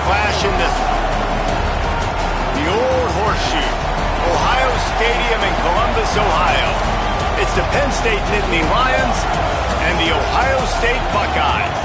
clash in this one. The old horseshoe, Ohio Stadium in Columbus, Ohio. It's the Penn State Nittany Lions and the Ohio State Buckeyes.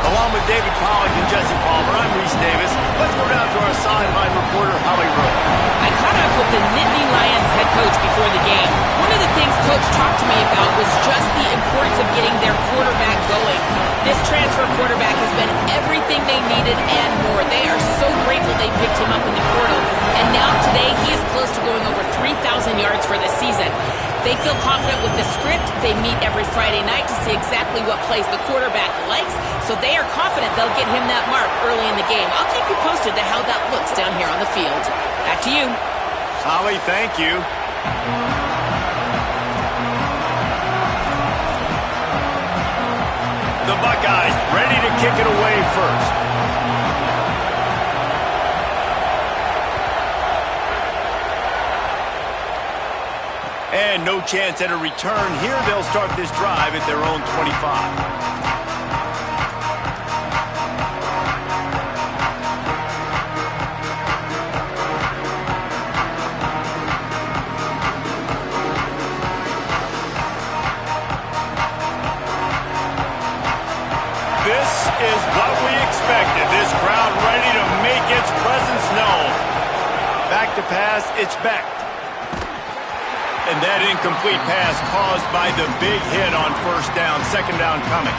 Along with David Pollack and Jesse Palmer, I'm Reese Davis. Let's go down to our sideline reporter, Holly Rowe. I caught up with the Nittany Lions head coach before the game. One of the things Coach talked to me about was just the importance of getting their quarterback going. This transfer quarterback has been everything they needed and more. They are so grateful they picked him up in the portal. And now today, he is close to going over 3,000 yards for the season. They feel confident with the script. They meet every Friday night to see exactly what plays the quarterback likes. So they are confident they'll get him that mark early in the game. I'll keep you posted to how that looks down here on the field. Back to you. Holly, thank you. The Buckeyes ready to kick it away first. And no chance at a return here. They'll start this drive at their own 25. This is what we expected. This crowd ready to make its presence known. Back to pass, it's Beck. And that incomplete pass caused by the big hit on first down, second down coming.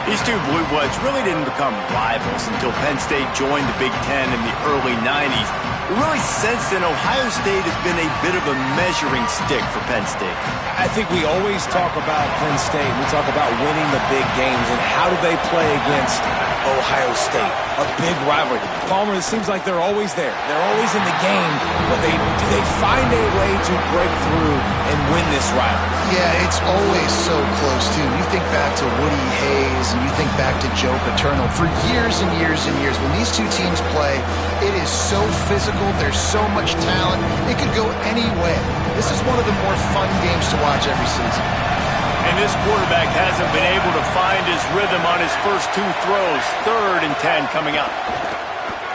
These two Blue Bloods really didn't become rivals until Penn State joined the Big Ten in the early 90s. Really, since then, Ohio State has been a bit of a measuring stick for Penn State. I think we always talk about Penn State. We talk about winning the big games, and how do they play against Ohio State? A big rivalry. Palmer, it seems like they're always there. They're always in the game, but do they find a way to break through and win this rivalry? Yeah, it's always so close, too. You think back to Woody Hayes, and you think back to Joe Paterno. For years and years and years, when these two teams play, it is so physical. There's so much talent. It could go any way. This is one of the more fun games to watch every season. And this quarterback hasn't been able to find his rhythm on his first two throws. 3rd and 10 coming up.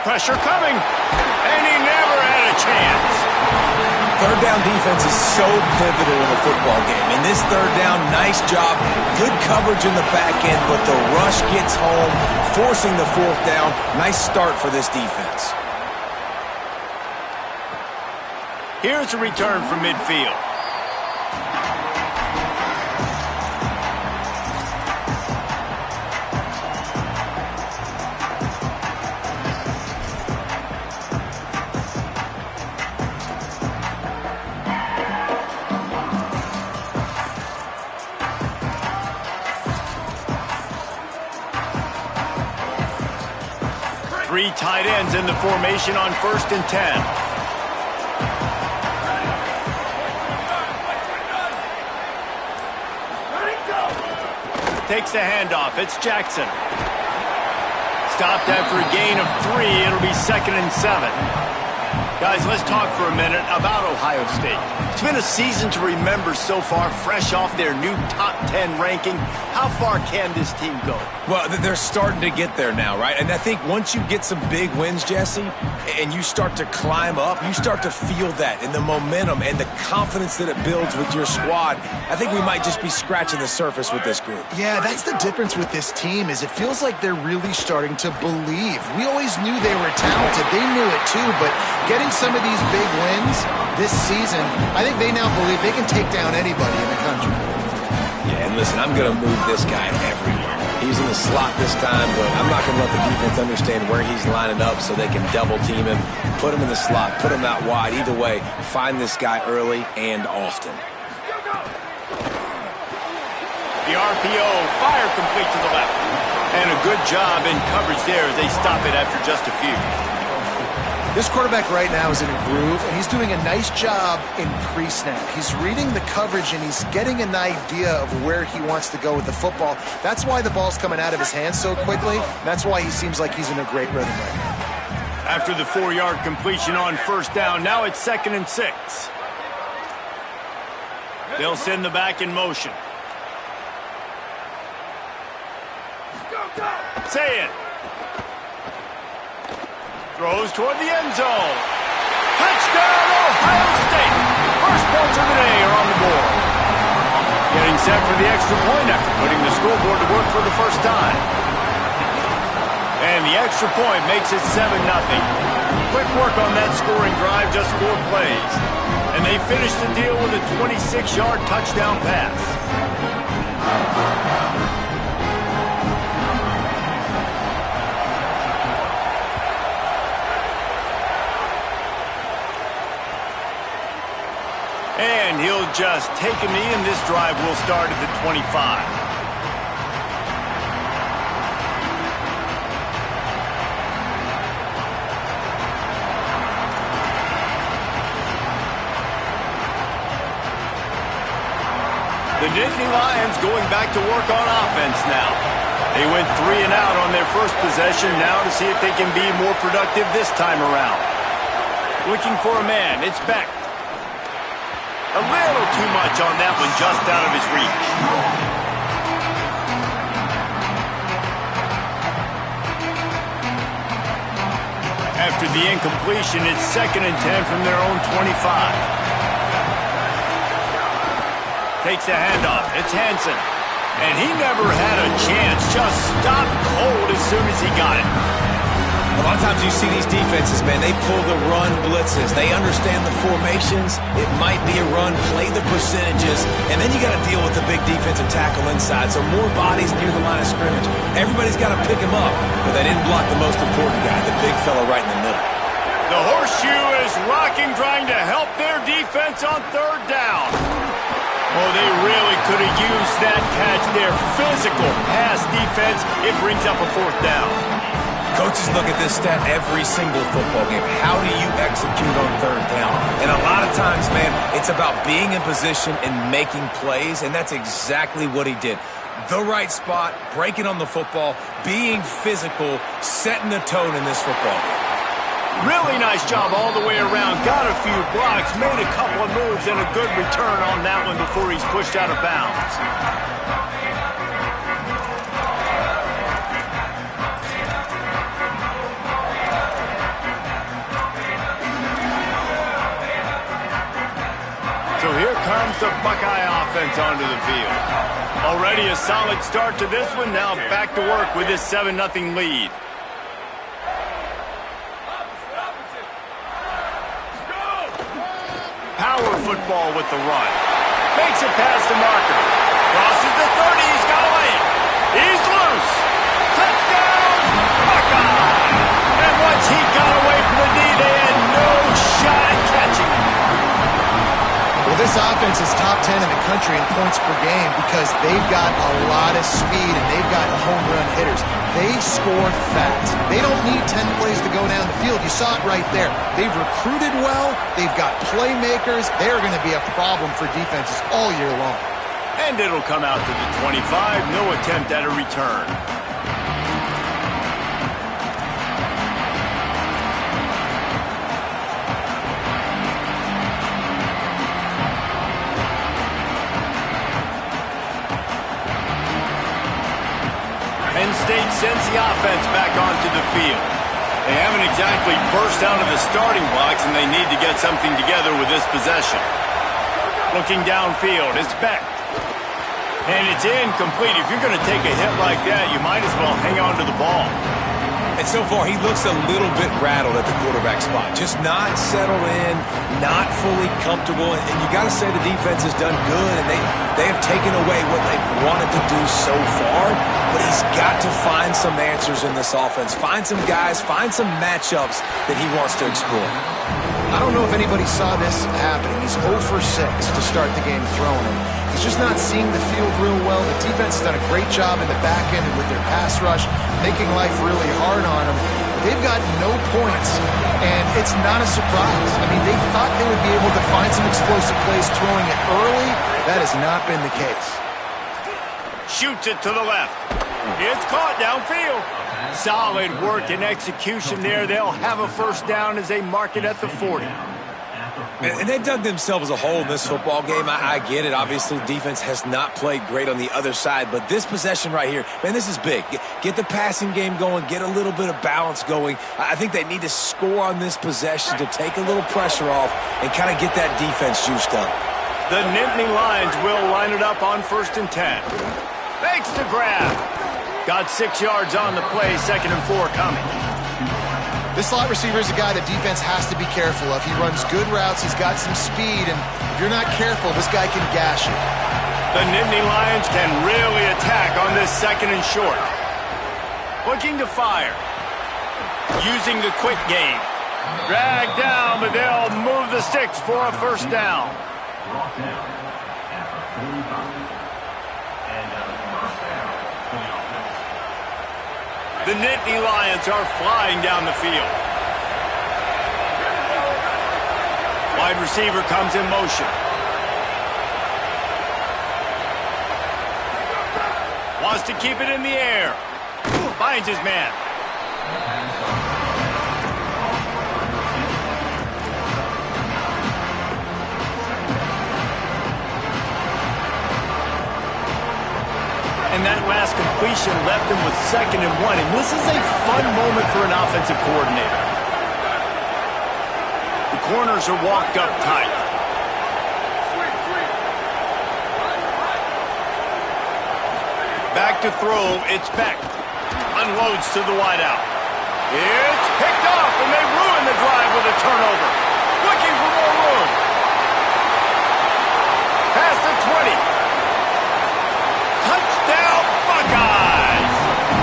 Pressure coming, and he never had a chance. Third down defense is so pivotal in a football game. In this third down, nice job. Good coverage in the back end, but the rush gets home, forcing the 4th down. Nice start for this defense. Here's a return from midfield. Three tight ends in the formation on 1st and 10. Takes the handoff. It's Jackson. Stopped after a gain of 3. It'll be 2nd and 7. Guys, let's talk for a minute about Ohio State. It's been a season to remember so far, fresh off their new top 10 ranking. How far can this team go? Well, they're starting to get there now, right? And I think once you get some big wins, Jesse, and you start to climb up, you start to feel that and the momentum and the confidence that it builds with your squad. I think we might just be scratching the surface with this group. Yeah, that's the difference with this team is it feels like they're really starting to believe. We always knew they were talented. They knew it too, but getting some of these big wins this season, I think they now believe they can take down anybody in the country. Yeah, and listen, I'm going to move this guy everywhere. He's in the slot this time, but I'm not going to let the defense understand where he's lining up so they can double team him, put him in the slot, put him out wide. Either way, find this guy early and often. The RPO, fire complete to the left. And a good job in coverage there as they stop it after just a few. This quarterback right now is in a groove, and he's doing a nice job in pre-snap. He's reading the coverage, and he's getting an idea of where he wants to go with the football. That's why the ball's coming out of his hands so quickly. That's why he seems like he's in a great rhythm right now. After the 4-yard completion on 1st down, now it's 2nd and 6. They'll send the back in motion. Say it. Throws toward the end zone. Touchdown, Ohio State. First points of the day are on the board. Getting set for the extra point after putting the scoreboard to work for the first time. And the extra point makes it 7-0. Quick work on that scoring drive, just 4 plays. And they finish the deal with a 26-yard touchdown pass. And he'll just take a knee, and this drive will start at the 25. The Nittany Lions going back to work on offense now. They went 3 and out on their first possession, now to see if they can be more productive this time around. Looking for a man, it's Beck. A little too much on that one, just out of his reach. After the incompletion, it's 2nd and 10 from their own 25. Takes a handoff. It's Hansen. And he never had a chance. Just stopped cold as soon as he got it. A lot of times you see these defenses, man, they pull the run blitzes. They understand the formations. It might be a run, play the percentages, and then you got to deal with the big defensive tackle inside. So more bodies near the line of scrimmage. Everybody's got to pick him up, but they didn't block the most important guy, the big fella right in the middle. The horseshoe is rocking, trying to help their defense on 3rd down. Oh, they really could have used that catch there. Physical pass defense. It brings up a 4th down. Coaches look at this stat every single football game. How do you execute on 3rd down? And a lot of times, man, it's about being in position and making plays, and that's exactly what he did. The right spot, breaking on the football, being physical, setting the tone in this football game. Really nice job all the way around. Got a few blocks, made a couple of moves, and a good return on that one before he's pushed out of bounds. So here comes the Buckeye offense onto the field. Already a solid start to this one. Now back to work with this 7-0 lead. Power football with the run. Makes it past the marker. Crosses the 30. He's got away. He's loose. Touchdown, Buckeye. And once he got away from the knee, they had no shot at catching him. Well, this offense is top 10 in the country in points per game because they've got a lot of speed and they've got home run hitters. They score fast. They don't need 10 plays to go down the field. You saw it right there. They've recruited well. They've got playmakers. They're going to be a problem for defenses all year long. And it'll come out to the 25. No attempt at a return. Penn State sends the offense back onto the field. They haven't exactly burst out of the starting blocks, and they need to get something together with this possession. Looking downfield, it's Beck. And it's incomplete. If you're going to take a hit like that, you might as well hang on to the ball. And so far, he looks a little bit rattled at the quarterback spot. Just not settled in, not fully comfortable. And you got to say the defense has done good, and they have taken away what they've wanted to do so far. But he's got to find some answers in this offense. Find some guys, find some matchups that he wants to explore. I don't know if anybody saw this happening. He's 0 for 6 to start the game throwing him. He's just not seeing the field real well. The defense has done a great job in the back end and with their pass rush, making life really hard on him. They've got no points, and it's not a surprise. I mean, they thought they would be able to find some explosive plays throwing it early. That has not been the case. Shoots it to the left. It's caught downfield. Solid work and execution there. They'll have a first down as they mark it at the 40. And they've dug themselves a hole in this football game. I get it. Obviously, defense has not played great on the other side. But this possession right here, man, this is big. Get the passing game going. Get a little bit of balance going. I think they need to score on this possession to take a little pressure off and kind of get that defense juiced up. The Nittany Lions will line it up on 1st and 10. Fakes the grab. Got 6 yards on the play. 2nd and 4 coming. This slot receiver is a guy that defense has to be careful of. He runs good routes. He's got some speed, and if you're not careful, this guy can gash you. The Nittany Lions can really attack on this 2nd and short. Looking to fire. Using the quick game. Drag down, but they'll move the sticks for a 1st down. The Nittany Lions are flying down the field. Wide receiver comes in motion. Wants to keep it in the air. Finds his man. And that last completion left him with 2nd and 1. And this is a fun moment for an offensive coordinator. The corners are walked up tight. Back to throw, it's Beck. Unloads to the wideout. It's picked off, and they ruin the drive with a turnover. Looking for more room. Past the 20. Touchdown, Buckeyes!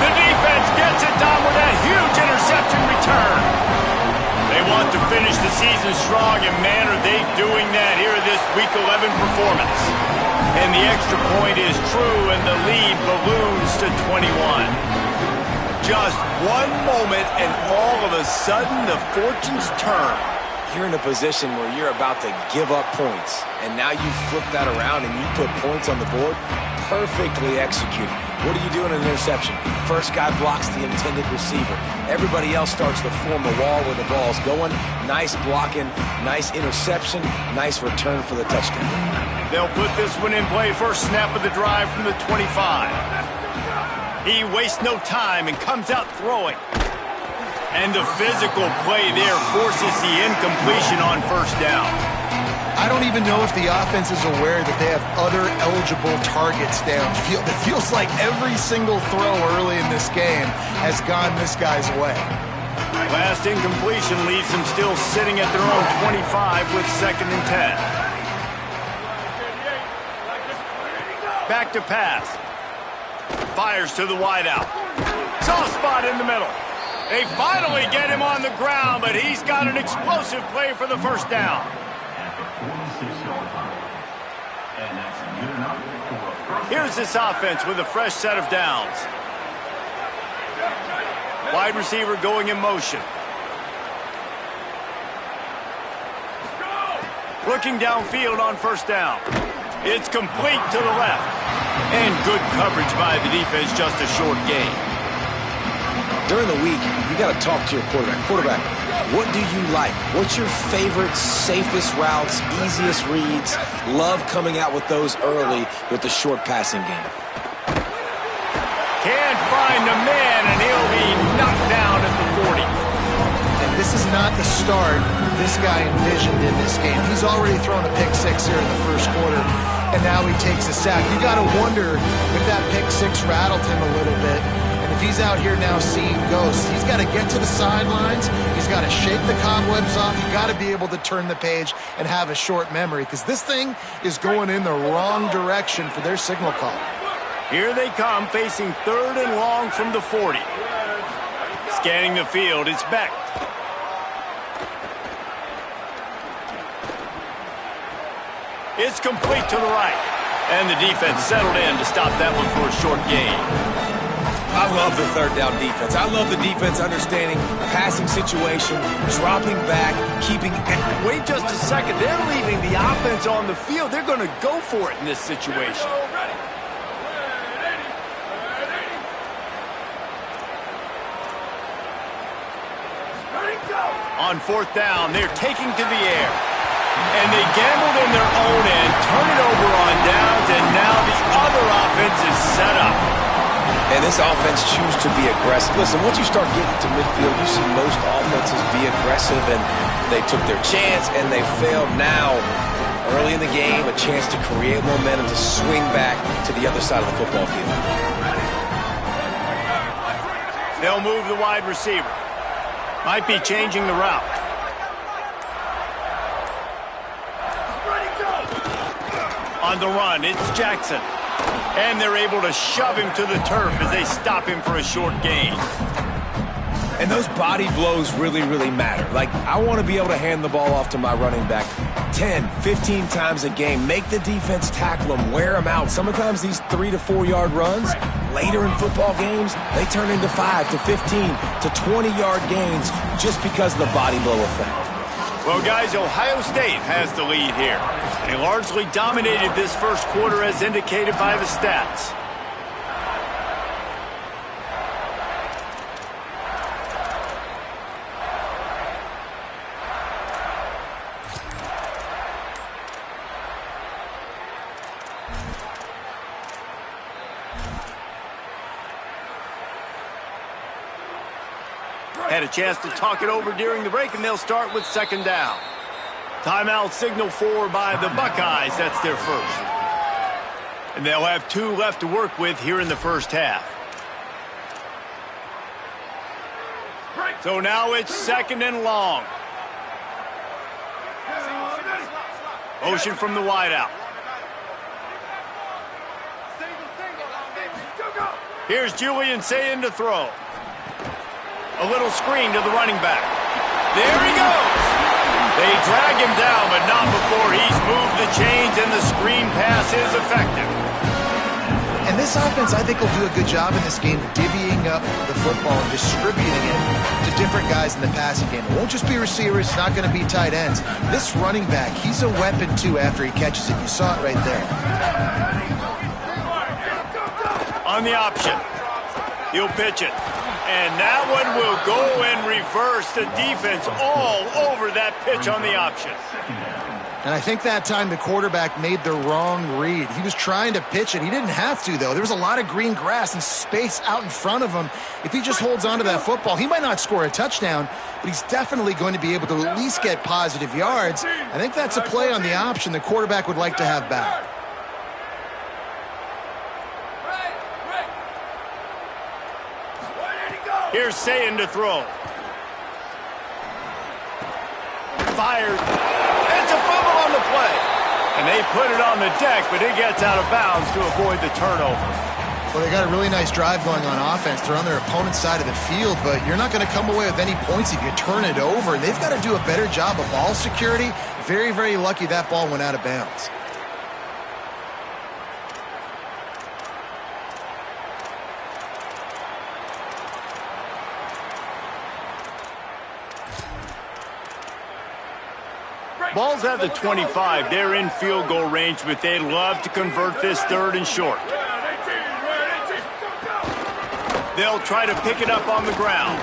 The defense gets it done with a huge interception return. They want to finish the season strong, and man, are they doing that here in this Week 11 performance. And the extra point is true, and the lead balloons to 21. Just one moment, and all of a sudden, the fortunes turn. You're in a position where you're about to give up points, and now you flip that around and you put points on the board. Perfectly executed. What do you do in an interception? First guy blocks the intended receiver. Everybody else starts to form a wall where the ball's going. Nice blocking, nice interception, nice return for the touchdown. They'll put this one in play. First snap of the drive from the 25. He wastes no time and comes out throwing. And the physical play there forces the incompletion on 1st down. I don't even know if the offense is aware that they have other eligible targets downfield. It feels like every single throw early in this game has gone this guy's way. Last incompletion leaves them still sitting at their own 25 with 2nd and 10. Back to pass. Fires to the wideout. Soft spot in the middle. They finally get him on the ground, but he's got an explosive play for the 1st down. Here's this offense with a fresh set of downs. Wide receiver going in motion. Looking downfield on 1st down. It's complete to the left. And good coverage by the defense, just a short gain. During the week, you got to talk to your quarterback. Quarterback, what do you like? What's your favorite, safest routes, easiest reads? Love coming out with those early with the short passing game. Can't find the man, and he'll be knocked down at the 40. And this is not the start this guy envisioned in this game. He's already thrown a pick-6 here in the 1st quarter, and now he takes a sack. You got to wonder if that pick-6 rattled him a little bit. And if he's out here now seeing ghosts, he's got to get to the sidelines. He's got to shake the cobwebs off. You got to be able to turn the page and have a short memory, because this thing is going in the wrong direction for their signal call. Here they come, facing 3rd and long from the 40. Scanning the field, it's Beck. It's complete to the right. And the defense settled in to stop that one for a short gain. I love the 3rd down defense. I love the defense understanding passing situation, dropping back, keeping... Wait just a second. They're leaving the offense on the field. They're going to go for it in this situation. On 4th down, they're taking to the air. And they gambled in their own end, turn it over on downs, and now the other offense is set up. And this offense chooses to be aggressive. Listen, once you start getting to midfield, you see most offenses be aggressive, and they took their chance, and they failed. Now, early in the game, a chance to create momentum to swing back to the other side of the football field. They'll move the wide receiver. Might be changing the route. On the run, it's Jackson. And they're able to shove him to the turf as they stop him for a short gain. And those body blows really, really matter. Like, I want to be able to hand the ball off to my running back 10, 15 times a game. Make the defense tackle them, wear them out. Sometimes these 3 to 4 yard runs, later in football games, they turn into 5 to 15 to 20 yard gains just because of the body blow effect. Well, guys, Ohio State has the lead here. They largely dominated this first quarter as indicated by the stats. Had a chance to talk it over during the break, and they'll start with second down. Timeout signal for by the Buckeyes. That's their first. And they'll have 2 left to work with here in the first half. So now it's second and long. Motion from the wideout. Here's Julian Sayin to throw. A little screen to the running back. There he goes. They drag him down, but not before he's moved the chains, and the screen pass is effective. And this offense, I think, will do a good job in this game divvying up the football and distributing it to different guys in the passing game. It won't just be receivers. It's not going to be tight ends. This running back, he's a weapon, too, after he catches it. You saw it right there. On the option. He'll pitch it. And that one will go in reverse. The defense all over that pitch on the option. And I think that time the quarterback made the wrong read. He was trying to pitch it. He didn't have to, though. There was a lot of green grass and space out in front of him. If he just holds on to that football, he might not score a touchdown, but he's definitely going to be able to at least get positive yards. I think that's a play on the option the quarterback would like to have back. Here's Sayin to throw. Fired. It's a fumble on the play. And they put it on the deck, but it gets out of bounds to avoid the turnover. Well, they got a really nice drive going on offense. They're on their opponent's side of the field, but you're not going to come away with any points if you turn it over. And they've got to do a better job of ball security. Very, very lucky that ball went out of bounds. Ball's at the 25. They're in field goal range, but they'd love to convert this third and short. They'll try to pick it up on the ground.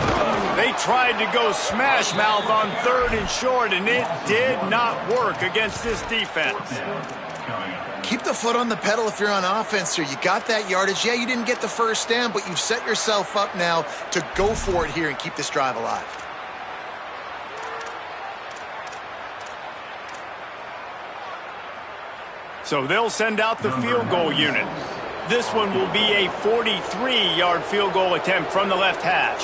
They tried to go smash mouth on third and short, and it did not work against this defense. Keep the foot on the pedal if you're on offense here. You got that yardage. Yeah, you didn't get the first down, but you've set yourself up now to go for it here and keep this drive alive. So they'll send out the field goal unit. This one will be a 43-yard field goal attempt from the left hash.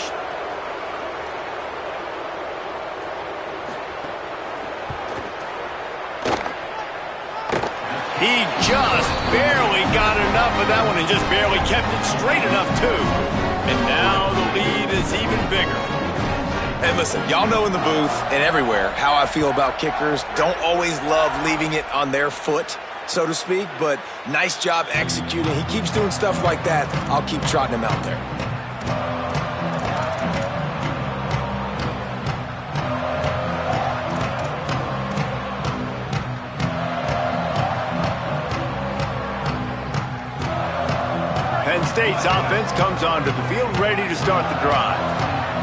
He just barely got enough of that one and just barely kept it straight enough, too. And now the lead is even bigger. And listen, y'all know in the booth and everywhere how I feel about kickers. Don't always love leaving it on their foot, so to speak, but nice job executing. He keeps doing stuff like that. I'll keep trotting him out there. Penn State's offense comes onto the field ready to start the drive.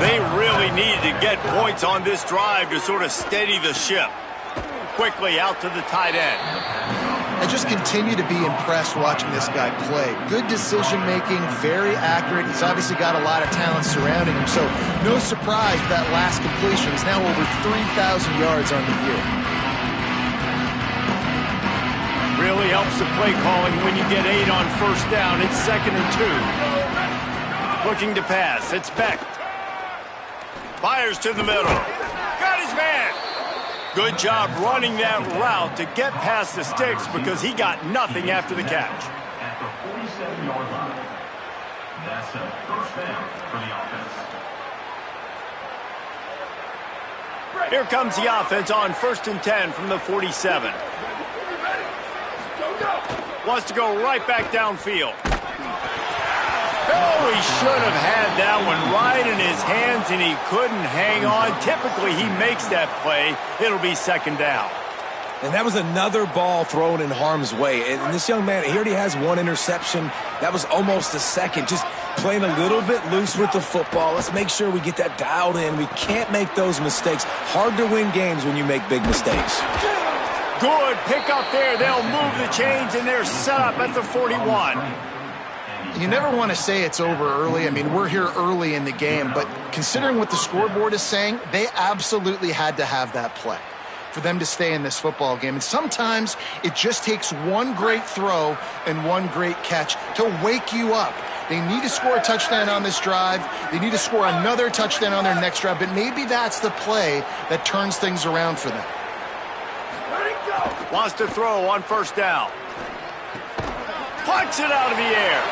They really need to get points on this drive to sort of steady the ship. quickly out to the tight end. I just continue to be impressed watching this guy play. Good decision-making, very accurate. He's obviously got a lot of talent surrounding him, so no surprise that last completion is now over 3,000 yards on the year. Really helps the play calling when you get 8 on first down. It's 2nd and 2. Looking to pass. It's Beck. Fires to the middle. Got his man. Good job running that route to get past the sticks because he got nothing after the catch. At the 47-yard line. That's a first down for the offense. Here comes the offense on 1st and 10 from the 47. Wants to go right back downfield. Oh, he should have had that one right in his hands, and he couldn't hang on. Typically, he makes that play. It'll be 2nd down. And that was another ball thrown in harm's way. And this young man, he already has 1 interception. That was almost a second. Just playing a little bit loose with the football. Let's make sure we get that dialed in. We can't make those mistakes. Hard to win games when you make big mistakes. Good pick up there. They'll move the chains, and they're set up at the 41. You never want to say it's over early. I mean, we're here early in the game, but considering what the scoreboard is saying, they absolutely had to have that play for them to stay in this football game. And sometimes it just takes one great throw and one great catch to wake you up. They need to score a touchdown on this drive. They need to score another touchdown on their next drive, but maybe that's the play that turns things around for them. Wants to throw on 1st down. Punts it out of the air.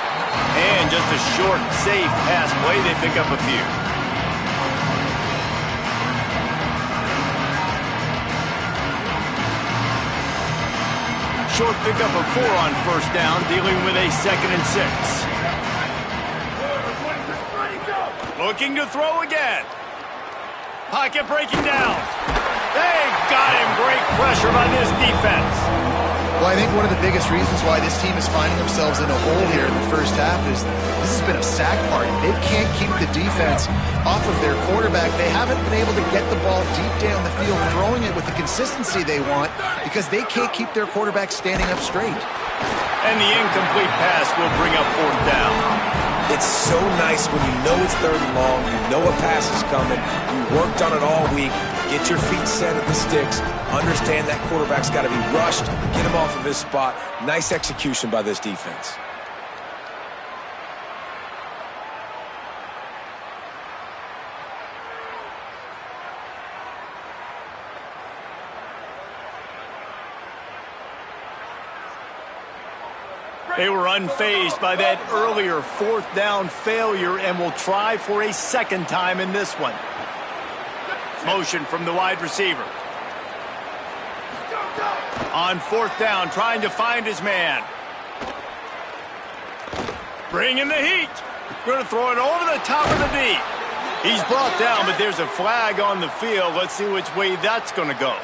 And just a short, safe pass play. They pick up a few. Short pickup of 4 on 1st down, dealing with a 2nd and 6. Looking to throw again. Pocket breaking down. They got him. Great pressure by this defense. Well, I think one of the biggest reasons why this team is finding themselves in a hole here in the first half is this has been a sack party. They can't keep the defense off of their quarterback. They haven't been able to get the ball deep down the field, throwing it with the consistency they want because they can't keep their quarterback standing up straight. And the incomplete pass will bring up 4th down. It's so nice when you know it's 3rd and long, you know a pass is coming, you worked on it all week, get your feet set at the sticks, understand that quarterback's got to be rushed, get him off of his spot. Nice execution by this defense. They were unfazed by that earlier 4th down failure and will try for a 2nd time in this one. Motion from the wide receiver. On 4th down, trying to find his man. Bringing the heat. Going to throw it over the top of the D. He's brought down, but there's a flag on the field. Let's see which way that's going to go.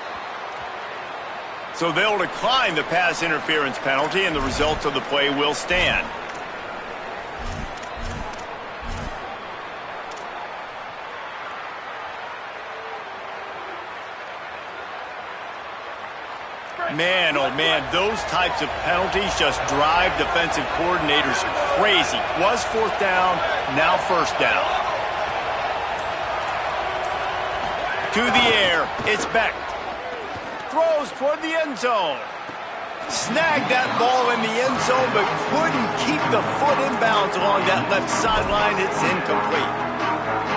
So they'll decline the pass interference penalty, and the results of the play will stand. Man, oh man, those types of penalties just drive defensive coordinators crazy. Was 4th down, now 1st down. To the air, it's Beck. Throws toward the end zone. Snagged that ball in the end zone, but couldn't keep the foot inbounds along that left sideline. It's incomplete.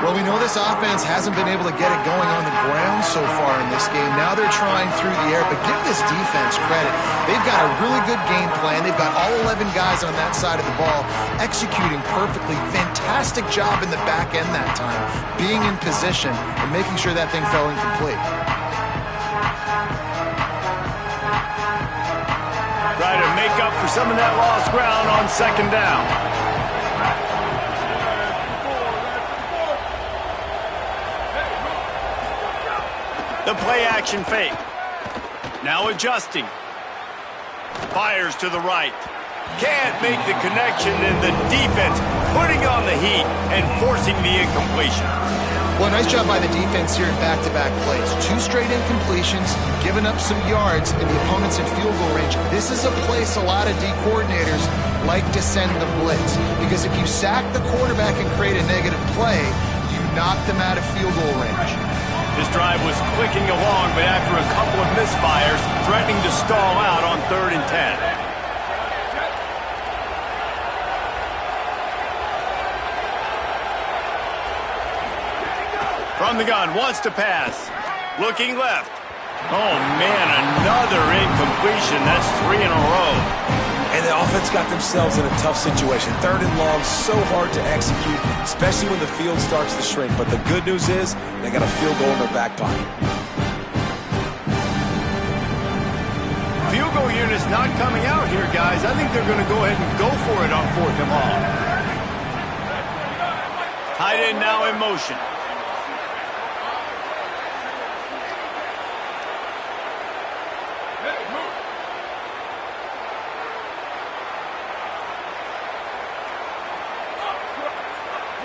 Well, we know this offense hasn't been able to get it going on the ground so far in this game. Now they're trying through the air, but give this defense credit. They've got a really good game plan. They've got all 11 guys on that side of the ball executing perfectly. Fantastic job in the back end that time, being in position and making sure that thing fell incomplete. Try to make up for some of that lost ground on 2nd down. The play action fake. Now adjusting. Fires to the right. Can't make the connection, and the defense putting on the heat and forcing the incompletion. Well, nice job by the defense here in back-to-back plays. 2 straight incompletions, giving up some yards, and the opponent's in field goal range. This is a place a lot of D coordinators like to send the blitz, because if you sack the quarterback and create a negative play, you knock them out of field goal range. This drive was clicking along, but after a couple of misfires, threatening to stall out on 3rd and 10. From the gun, wants to pass. Looking left. Oh, man, another incompletion. That's 3 in a row. And the offense got themselves in a tough situation. 3rd and long, so hard to execute, especially when the field starts to shrink. But the good news is they got a field goal in their back pocket. Field goal unit's not coming out here, guys. I think they're going to go ahead and go for it on 4th and long. Tight end now in motion.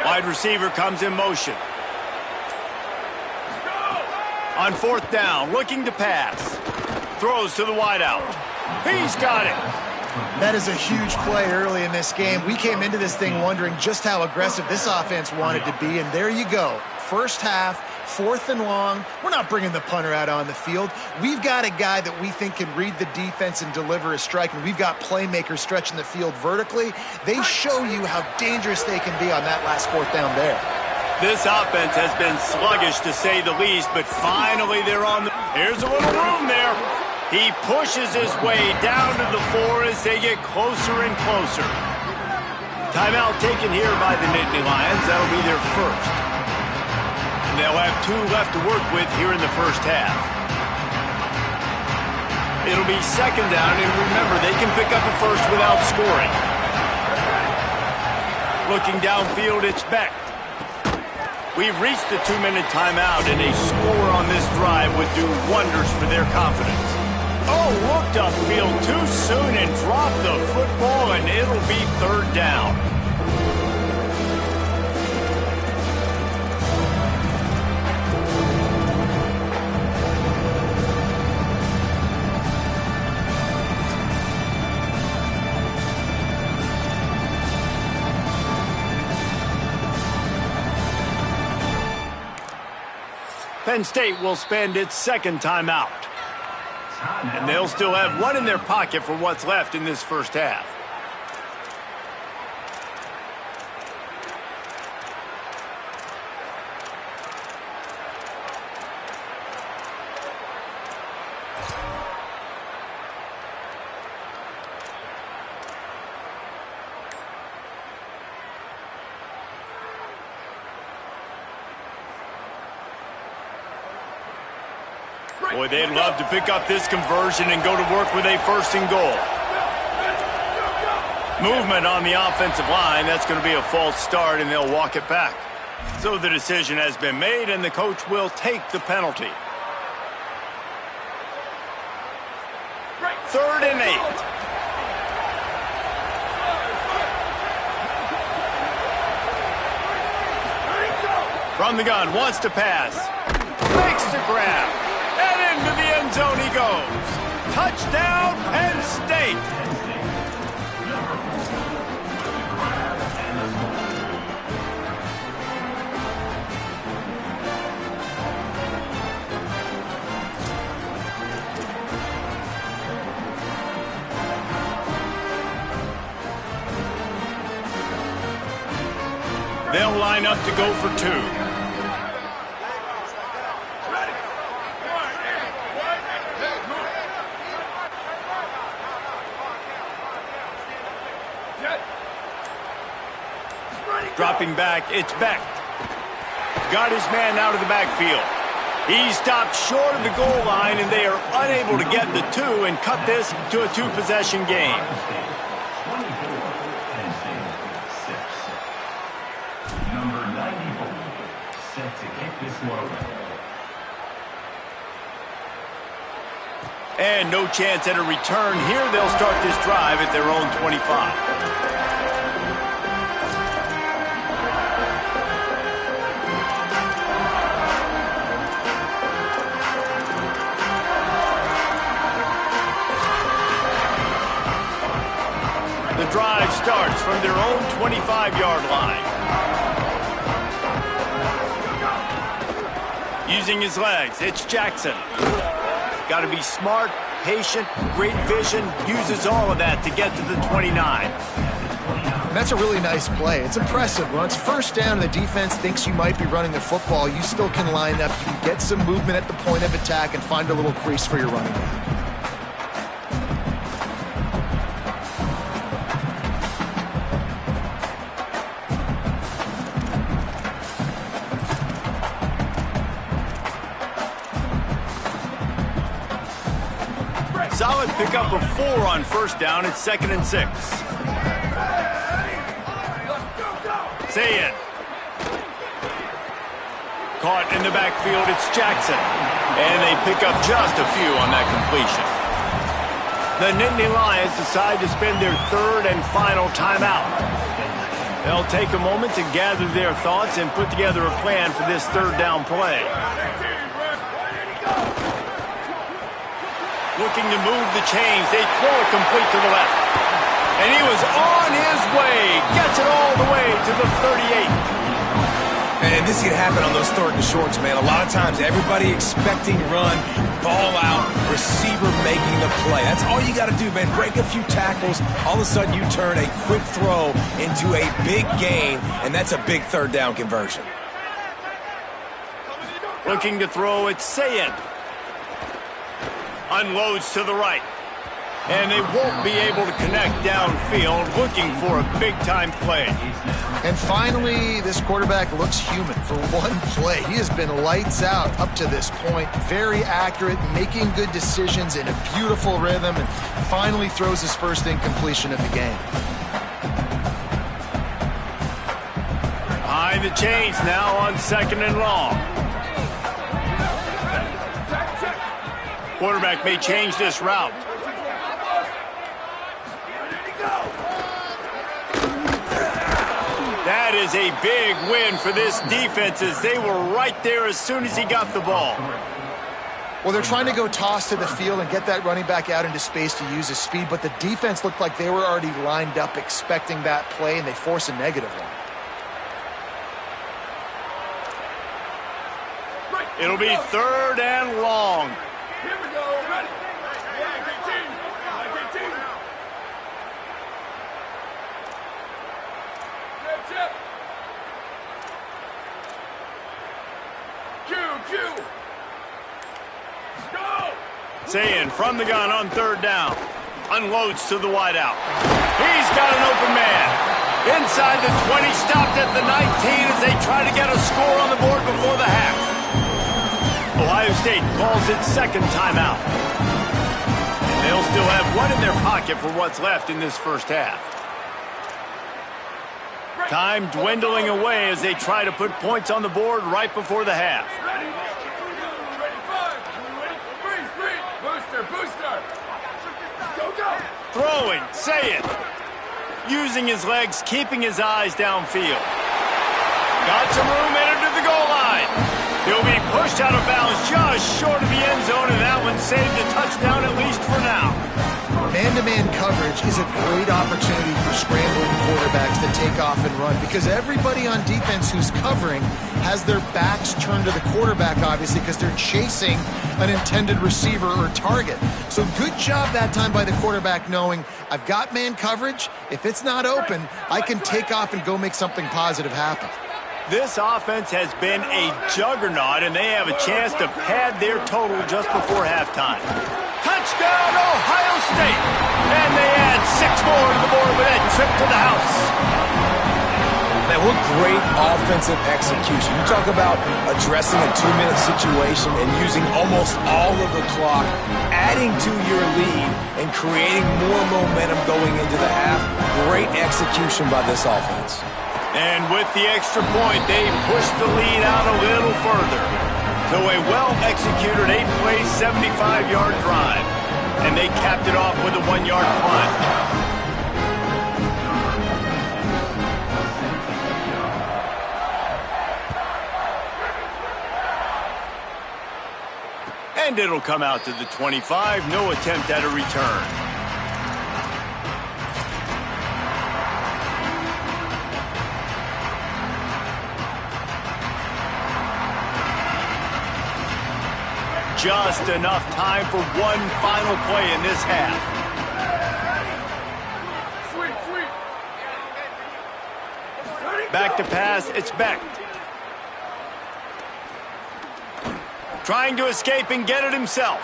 Wide receiver comes in motion. On 4th down, looking to pass. Throws to the wideout. He's got it. That is a huge play early in this game. We came into this thing wondering just how aggressive this offense wanted to be, and there you go. First half, 4th and long. We're not bringing the punter out on the field. We've got a guy that we think can read the defense and deliver a strike, and we've got playmakers stretching the field vertically. They show you how dangerous they can be on that last 4th down there. This offense has been sluggish, to say the least, but finally they're on the... Here's a little room there. He pushes his way down to the 4 as they get closer and closer. Timeout taken here by the Nittany Lions. That'll be their first. They'll have 2 left to work with here in the first half. It'll be 2nd down, and remember, they can pick up a first without scoring. Looking downfield, it's Beck. We've reached the 2-minute timeout, and a score on this drive would do wonders for their confidence. Oh, looked upfield too soon and dropped the football, and it'll be 3rd down. Penn State will spend its 2nd timeout. And they'll still have 1 in their pocket for what's left in this first half. Boy, they'd love to pick up this conversion and go to work with a 1st and goal. Movement on the offensive line. That's going to be a false start, and they'll walk it back. So the decision has been made, and the coach will take the penalty. 3rd and 8. From the gun, wants to pass. Makes the grab. And into the end zone he goes. Touchdown, Penn State. They'll line up to go for 2. Dropping back, it's Beck. Got his man out of the backfield. He stopped short of the goal line, and they are unable to get the 2 and cut this to a 2-possession game. Number 94, set to kick this one. And no chance at a return here. They'll start this drive at their own 25. drive starts from their own 25-yard line. Using his legs, it's Jackson. Got to be smart, patient, great vision, uses all of that to get to the 29. And that's a really nice play. It's impressive. When it's first down and the defense thinks you might be running the football, you still can line up. You can get some movement at the point of attack and find a little crease for your running back. Solid pickup of 4 on first down. It's 2nd and 6. Say it. Caught in the backfield, it's Jackson. And they pick up just a few on that completion. The Nittany Lions decide to spend their 3rd and final timeout. They'll take a moment to gather their thoughts and put together a plan for this 3rd down play. Looking to move the chains. They throw it complete to the left. And he was on his way. Gets it all the way to the 38. And this can happen on those 3rd and shorts, man. A lot of times, everybody expecting run, ball out, receiver making the play. That's all you got to do, man. Break a few tackles. All of a sudden, you turn a quick throw into a big gain, and that's a big 3rd down conversion. Looking to throw, it's Sayed. Unloads to the right. And they won't be able to connect downfield, looking for a big-time play. And finally, this quarterback looks human for one play. He has been lights out up to this point. Very accurate, making good decisions in a beautiful rhythm, and finally throws his first incompletion of the game. Behind the chains now on 2nd and long. Quarterback may change this route. That is a big win for this defense as they were right there as soon as he got the ball. Well, they're trying to go toss to the field and get that running back out into space to use his speed, but the defense looked like they were already lined up expecting that play, and they force a negative one. It'll be 3rd and long. Here we go, ready. Yeah, 18. Chip. Q. Go. Saying from the gun on 3rd down. Unloads to the wideout. He's got an open man. Inside the 20, stopped at the 19 as they try to get a score on the board before the half. Ohio State calls its 2nd timeout. And they'll still have one in their pocket for what's left in this first half. Time dwindling away as they try to put points on the board right before the half. Ready. 5. Ready. Booster. Go. Throwing, say it. Using his legs, keeping his eyes downfield. Got some room, headed to the goal line. He'll be pushed out of bounds just short of the end zone, and that one saved a touchdown at least for now. Man-to-man coverage is a great opportunity for scrambling quarterbacks to take off and run because everybody on defense who's covering has their backs turned to the quarterback, obviously, because they're chasing an intended receiver or target. So good job that time by the quarterback knowing I've got man coverage. If it's not open, I can take off and go make something positive happen. This offense has been a juggernaut, and they have a chance to pad their total just before halftime. Touchdown, Ohio State! And they add 6 more to the board with that trip to the house. Man, what great offensive execution. You talk about addressing a 2-minute situation and using almost all of the clock, adding to your lead and creating more momentum going into the half. Great execution by this offense. And with the extra point, they push the lead out a little further. So a well-executed 8-play, 75-yard drive. And they capped it off with a 1-yard punt. And it'll come out to the 25. No attempt at a return. just enough time for one final play in this half. Back to pass, it's Beck. Trying to escape and get it himself.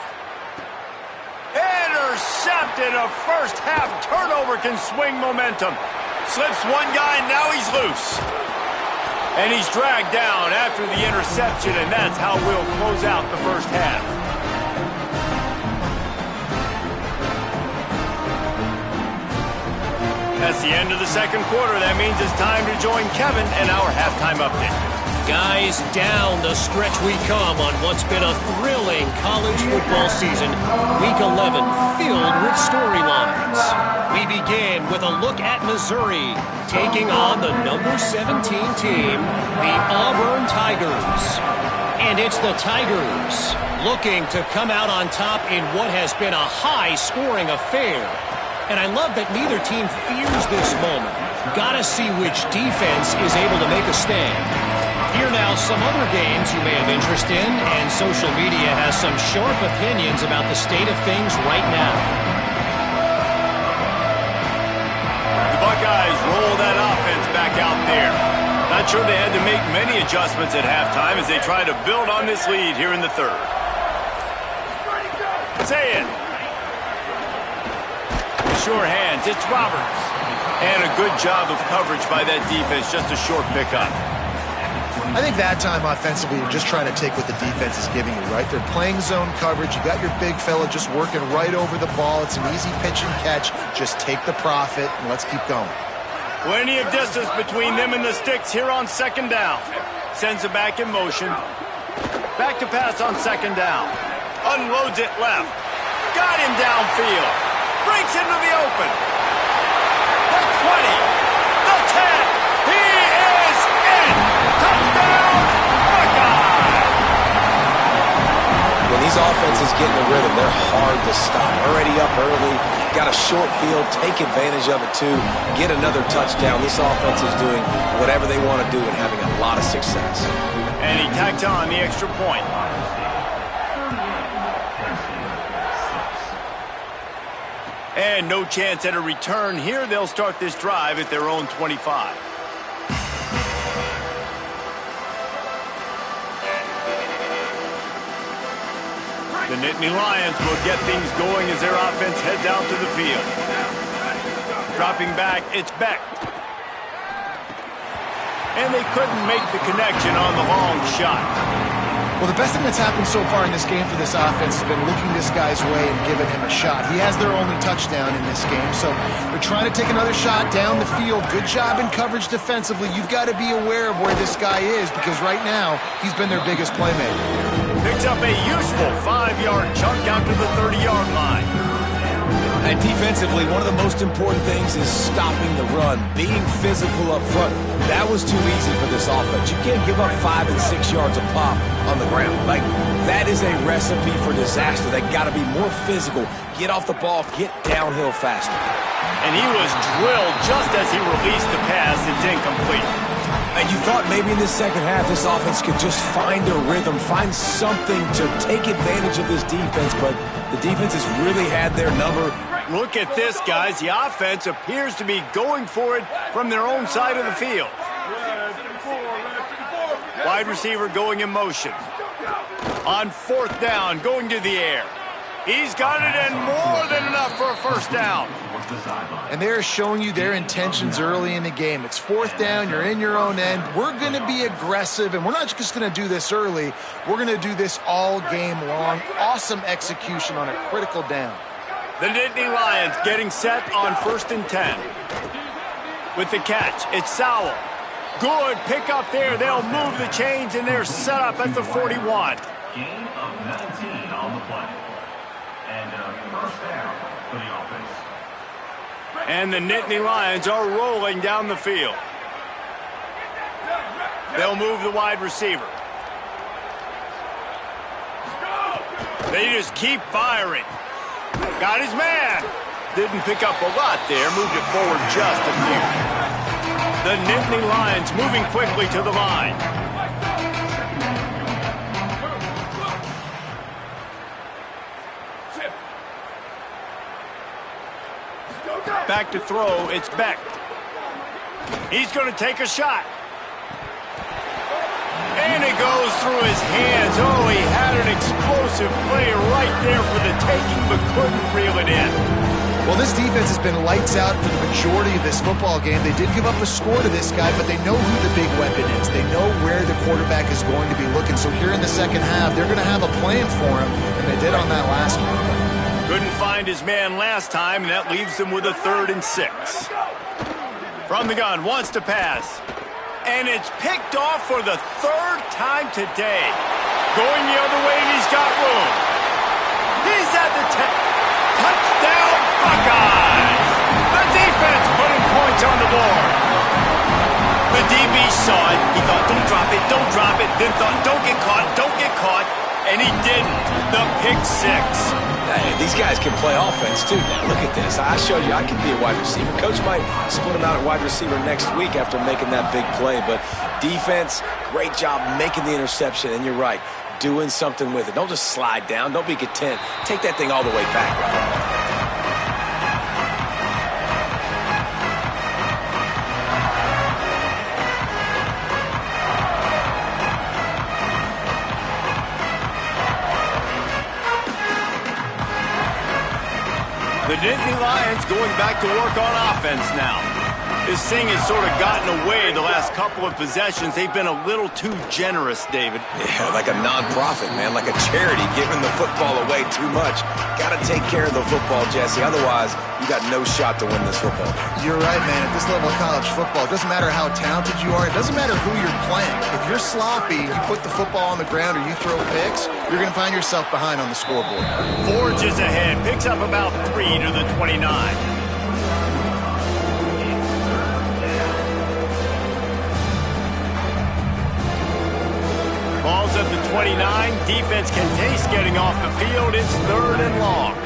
Intercepted. A first half turnover can swing momentum. Slips one guy, and now he's loose. And he's dragged down after the interception, and that's how we'll close out the first half. That's the end of the second quarter. That means it's time to join Kevin and our halftime update. Guys, down the stretch we come on what's been a thrilling college football season. Week 11 filled with storylines. We begin with a look at Missouri taking on the number 17 team, the Auburn Tigers. And it's the Tigers looking to come out on top in what has been a high-scoring affair. And I love that neither team fears this moment. Gotta see which defense is able to make a stand. Here now some other games you may have interest in, and social media has some sharp opinions about the state of things right now. The Buckeyes roll that offense back out there. Not sure they had to make many adjustments at halftime as they try to build on this lead here in the third. Say it. Sure hands, it's Roberts. And a good job of coverage by that defense, just a short pickup. I think that time offensively, you're just trying to take what the defense is giving you, right? They're playing zone coverage. You got your big fella just working right over the ball. It's an easy pitch and catch. Just take the profit, and let's keep going. Plenty of distance between them and the sticks here on second down. Sends it back in motion. Back to pass on second down. Unloads it left. Got him downfield. Breaks into the open. The 20. The 10. He is in. Touchdown, Buckeye. When these offenses get in the rhythm, they're hard to stop. Already up early, got a short field, take advantage of it too, get another touchdown. This offense is doing whatever they want to do and having a lot of success. And he tacked on the extra point. And no chance at a return here. They'll start this drive at their own 25. The Nittany Lions will get things going as their offense heads out to the field. Dropping back, it's Beck. And they couldn't make the connection on the long shot. Well, the best thing that's happened so far in this game for this offense has been looking this guy's way and giving him a shot. He has their only touchdown in this game, so they're trying to take another shot down the field. Good job in coverage defensively. You've got to be aware of where this guy is because right now he's been their biggest playmaker. Picks up a useful 5-yard chunk out to the 30-yard line. And defensively, one of the most important things is stopping the run, being physical up front. That was too easy for this offense. You can't give up 5 and 6 yards a pop on the ground. Like, that is a recipe for disaster. They got to be more physical, get off the ball, get downhill faster. And he was drilled just as he released the pass. It's incomplete. And you thought maybe in the second half this offense could just find a rhythm, find something to take advantage of this defense, but the defense has really had their number. Look at this, guys. The offense appears to be going for it from their own side of the field. Wide receiver going in motion. On fourth down, going to the air. He's got it and more than enough for a first down. And they're showing you their intentions early in the game. It's fourth down, you're in your own end. We're going to be aggressive, and we're not just going to do this early. We're going to do this all game long. Awesome execution on a critical down. The Nittany Lions getting set on 1st and 10. With the catch, it's Sowell. Good pick up there. They'll move the chains, and they're set up at the 41. Gain of 19 on the play. And first down for the offense. And the Nittany Lions are rolling down the field. They'll move the wide receiver. They just keep firing. Got his man. Didn't pick up a lot there. Moved it forward just a few. The Nittany Lions moving quickly to the line. Back to throw, it's Beck. He's going to take a shot. And it goes through his hands. Oh, he had an explosive play right there for the taking, but couldn't reel it in. Well, this defense has been lights out for the majority of this football game. They did give up a score to this guy, but they know who the big weapon is. They know where the quarterback is going to be looking. So here in the second half, they're going to have a plan for him, and they did on that last one. Couldn't find his man last time, and that leaves him with a 3rd and 6. From the gun, wants to pass. And it's picked off for the 3rd time today. Going the other way, and he's got room. He's at the 10. Touchdown, Buckeyes! The defense putting points on the board. The DB saw it. He thought, don't drop it, don't drop it. Then thought, don't get caught, don't get caught. And he didn't. The pick 6. Hey, these guys can play offense, too. Now, look at this. I showed you I can be a wide receiver. Coach might split him out at wide receiver next week after making that big play. But defense, great job making the interception. And you're right, doing something with it. Don't just slide down. Don't be content. Take that thing all the way back. The Nittany Lions going back to work on offense now. This thing has sort of gotten away the last couple of possessions. They've been a little too generous, David. Yeah, like a non-profit, man, like a charity giving the football away too much. Got to take care of the football, Jesse. Otherwise, you got no shot to win this football game. You're right, man. At this level of college football, it doesn't matter how talented you are. It doesn't matter who you're playing. If you're sloppy, you put the football on the ground or you throw picks, you're going to find yourself behind on the scoreboard. Forges ahead. Picks up about 3 to the 29. Ball's at the 29. Defense can taste getting off the field. It's 3rd and long.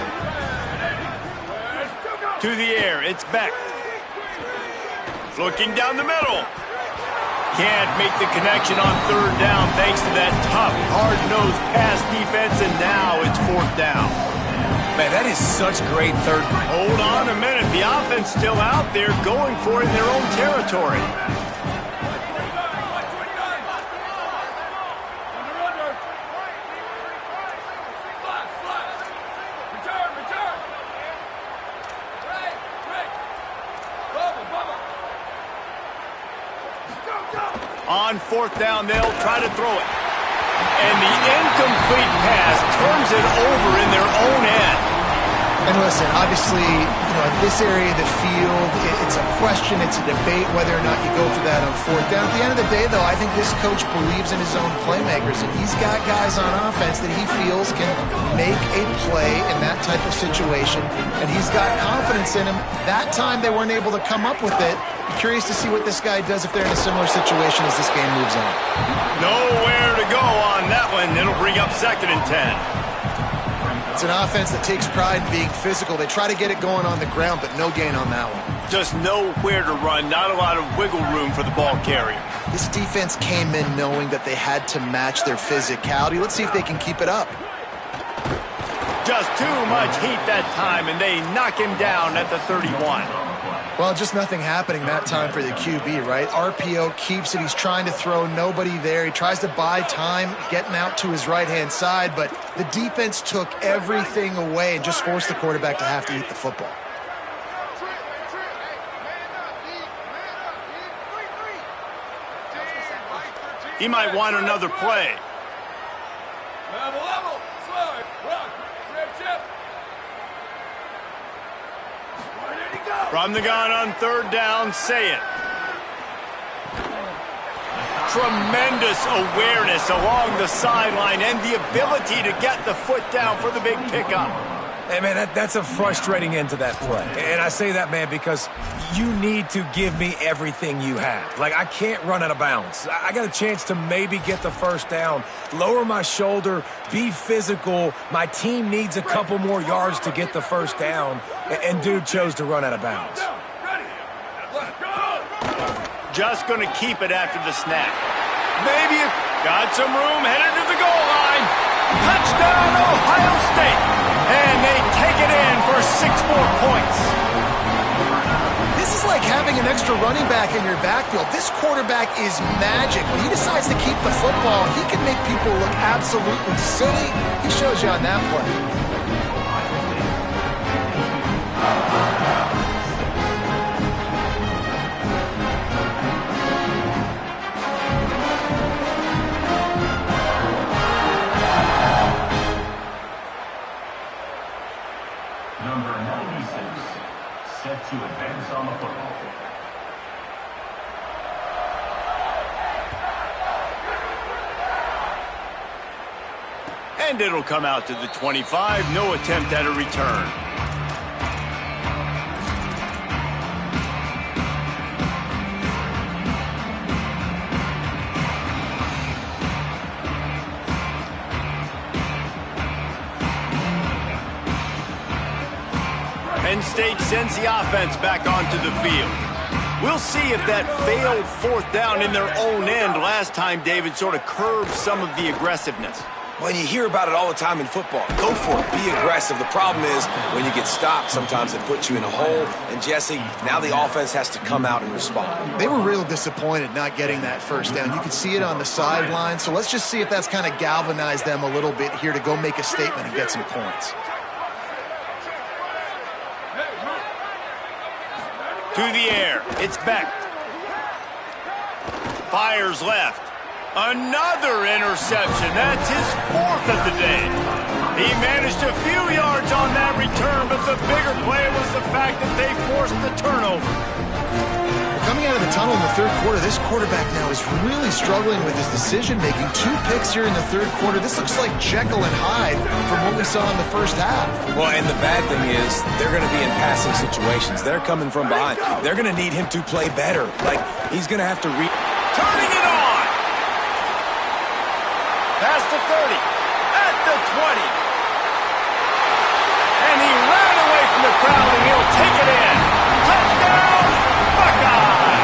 To the air, it's Beck. Looking down the middle. Can't make the connection on 3rd down thanks to that tough, hard-nosed pass defense, and now it's 4th down. Man, that is such great third. Hold on a minute. The offense still out there going for it in their own territory. On 4th down, they'll try to throw it. And the incomplete pass turns it over in their own end. And listen, obviously, in this area of the field, it's a question, it's a debate whether or not you go for that on 4th down. At the end of the day, though, I think this coach believes in his own playmakers, and he's got guys on offense that he feels can make a play in that type of situation, and he's got confidence in him. That time they weren't able to come up with it. I'm curious to see what this guy does if they're in a similar situation as this game moves on. Nowhere to go on that one. It'll bring up 2nd and 10. It's an offense that takes pride in being physical. They try to get it going on the ground, but no gain on that one. Just nowhere to run. Not a lot of wiggle room for the ball carrier. This defense came in knowing that they had to match their physicality. Let's see if they can keep it up. Just too much heat that time, and they knock him down at the 31. Well, just nothing happening that time for the QB, right? RPO keeps it. He's trying to throw, nobody there. He tries to buy time, getting out to his right-hand side, but the defense took everything away and just forced the quarterback to have to eat the football. He might want another play. From the gun on 3rd down, say it. Tremendous awareness along the sideline and the ability to get the foot down for the big pickup. Hey, man, that's a frustrating end to that play. And I say that, man, because you need to give me everything you have. Like, I can't run out of bounds. I got a chance to maybe get the 1st down, lower my shoulder, be physical. My team needs a couple more yards to get the 1st down, and dude chose to run out of bounds. Just going to keep it after the snap. Maybe got some room headed to the goal line. Touchdown, Ohio State. And they take it in for 6 more points. This is like having an extra running back in your backfield. This quarterback is magic. When he decides to keep the football, he can make people look absolutely silly. He shows you on that play. Number 96, set to advance on the football. And it'll come out to the 25. No attempt at a return. Penn State sends the offense back onto the field. We'll see if that failed fourth down in their own end last time, David, sort of curbed some of the aggressiveness. Well, you hear about it all the time in football. Go for it. Be aggressive. The problem is when you get stopped, sometimes it puts you in a hole. And, Jesse, now the offense has to come out and respond. They were real disappointed not getting that first down. You could see it on the sideline. So let's just see if that's kind of galvanized them a little bit here to go make a statement and get some points. To the air. It's Beck. Fires left. Another interception. That's his fourth of the day. He managed a few yards on that return, but the bigger play was the fact that they forced the turnover. Coming out of the tunnel in the third quarter, this quarterback now is really struggling with his decision-making. 2 picks here in the third quarter. This looks like Jekyll and Hyde from what we saw in the first half. Well, and the bad thing is they're going to be in passing situations. They're coming from behind. They're going to need him to play better. Like, he's going to have to turning it on! Past the 30, at the 20. And he ran away from the crowd, and he'll take it in. Touchdown, Buckeye!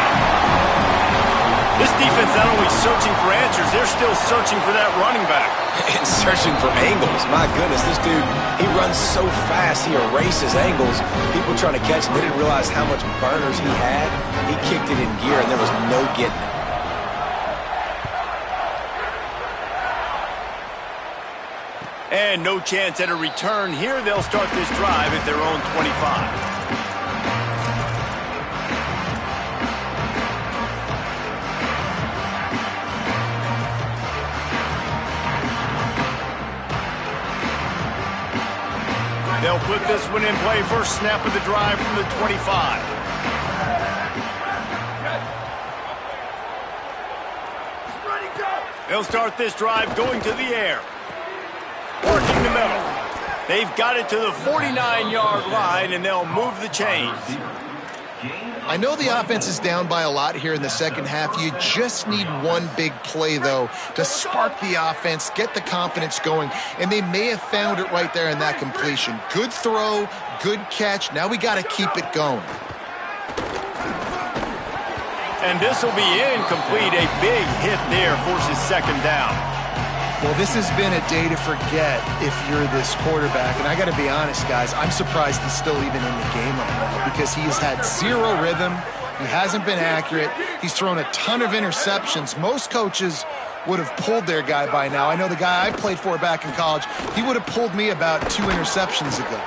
This defense not only searching for answers, they're still searching for that running back. And searching for angles. My goodness, this dude, he runs so fast, he erases angles. People trying to catch him, they didn't realize how much burners he had. He kicked it in gear, and there was no getting it. And no chance at a return here. They'll start this drive at their own 25. They'll put this one in play. First snap of the drive from the 25. They'll start this drive going to the air. Working the middle. They've got it to the 49-yard line, and they'll move the chains. I know the offense is down by a lot here in the second half. You just need one big play, though, to spark the offense, get the confidence going, and they may have found it right there in that completion. Good throw, good catch. Now we got to keep it going. And this will be incomplete. A big hit there forces second down. Well, this has been a day to forget if you're this quarterback. And I got to be honest, guys, I'm surprised he's still even in the game right now because he has had zero rhythm. He hasn't been accurate. He's thrown a ton of interceptions. Most coaches would have pulled their guy by now. I know the guy I played for back in college, he would have pulled me about 2 interceptions ago.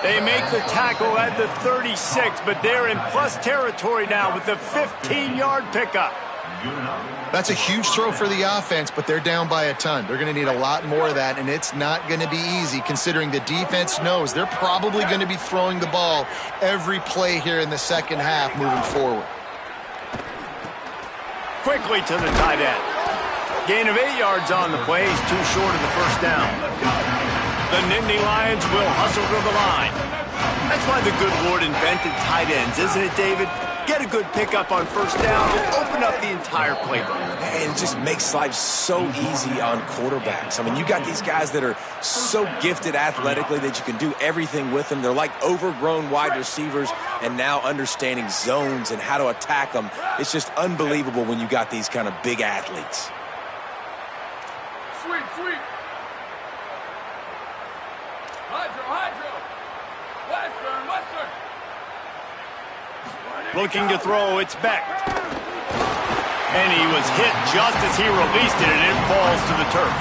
They make the tackle at the 36, but they're in plus territory now with the 15-yard pickup. That's a huge throw for the offense, but they're down by a ton. They're going to need a lot more of that, and it's not going to be easy considering the defense knows they're probably going to be throwing the ball every play here in the second half moving forward. Quickly to the tight end. Gain of 8 yards on the play. He's too short of the first down. The Nittany Lions will hustle to the line. That's why the good Lord invented tight ends, isn't it, David? Get a good pickup on first down and open up the entire playbook. And it just makes life so easy on quarterbacks. I mean, you got these guys that are so gifted athletically that you can do everything with them. They're like overgrown wide receivers, and now understanding zones and how to attack them. It's just unbelievable when you got these kind of big athletes. Sweep, sweep. Hydro, hydro. Western, western. Looking to throw, it's Beck. And he was hit just as he released it, and it falls to the turf.